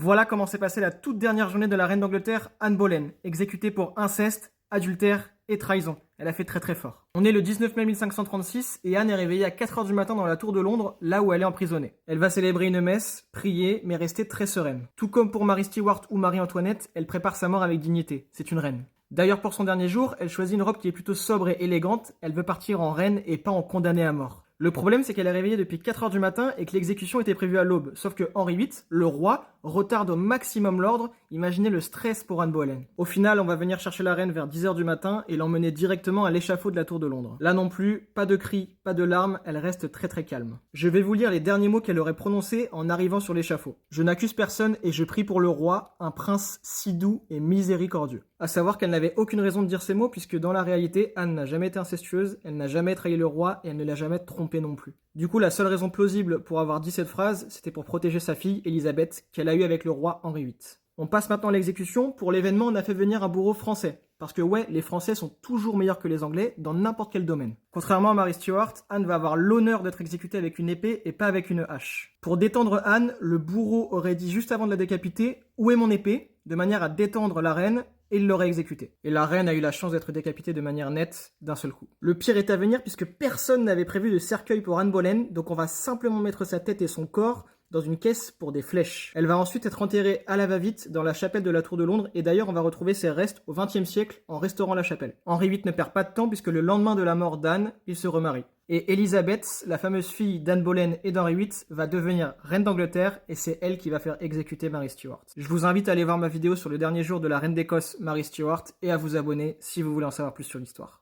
Voilà comment s'est passée la toute dernière journée de la reine d'Angleterre, Anne Boleyn, exécutée pour inceste, adultère et trahison. Elle a fait très très fort. On est le 19 mai 1536 et Anne est réveillée à 4 h du matin dans la tour de Londres, là où elle est emprisonnée. Elle va célébrer une messe, prier, mais rester très sereine. Tout comme pour Marie Stuart ou Marie-Antoinette, elle prépare sa mort avec dignité. C'est une reine. D'ailleurs, pour son dernier jour, elle choisit une robe qui est plutôt sobre et élégante. Elle veut partir en reine et pas en condamnée à mort. Le problème, c'est qu'elle est réveillée depuis 4 h du matin et que l'exécution était prévue à l'aube. Sauf que Henri VIII, le roi, retarde au maximum l'ordre. Imaginez le stress pour Anne Boleyn. Au final, on va venir chercher la reine vers 10 h du matin et l'emmener directement à l'échafaud de la tour de Londres. Là non plus, pas de cris, pas de larmes, elle reste très très calme. Je vais vous lire les derniers mots qu'elle aurait prononcés en arrivant sur l'échafaud. Je n'accuse personne et je prie pour le roi, un prince si doux et miséricordieux. À savoir qu'elle n'avait aucune raison de dire ces mots puisque dans la réalité, Anne n'a jamais été incestueuse, elle n'a jamais trahi le roi et elle ne l'a jamais trompé non plus. Du coup, la seule raison plausible pour avoir dit cette phrase, c'était pour protéger sa fille, Elisabeth, qu'elle a eue avec le roi Henri VIII. On passe maintenant à l'exécution. Pour l'événement, on a fait venir un bourreau français. Parce que ouais, les Français sont toujours meilleurs que les Anglais dans n'importe quel domaine. Contrairement à Marie Stuart, Anne va avoir l'honneur d'être exécutée avec une épée et pas avec une hache. Pour détendre Anne, le bourreau aurait dit juste avant de la décapiter « Où est mon épée ?» de manière à détendre la reine et il l'aurait exécutée. Et la reine a eu la chance d'être décapitée de manière nette d'un seul coup. Le pire est à venir puisque personne n'avait prévu de cercueil pour Anne Boleyn, donc on va simplement mettre sa tête et son corps dans une caisse pour des flèches. Elle va ensuite être enterrée à la va-vite dans la chapelle de la Tour de Londres et d'ailleurs on va retrouver ses restes au XXe siècle en restaurant la chapelle. Henri VIII ne perd pas de temps puisque le lendemain de la mort d'Anne, il se remarie. Et Elisabeth, la fameuse fille d'Anne Boleyn et d'Henri VIII, va devenir reine d'Angleterre et c'est elle qui va faire exécuter Marie Stuart. Je vous invite à aller voir ma vidéo sur le dernier jour de la reine d'Écosse, Marie Stuart, et à vous abonner si vous voulez en savoir plus sur l'histoire.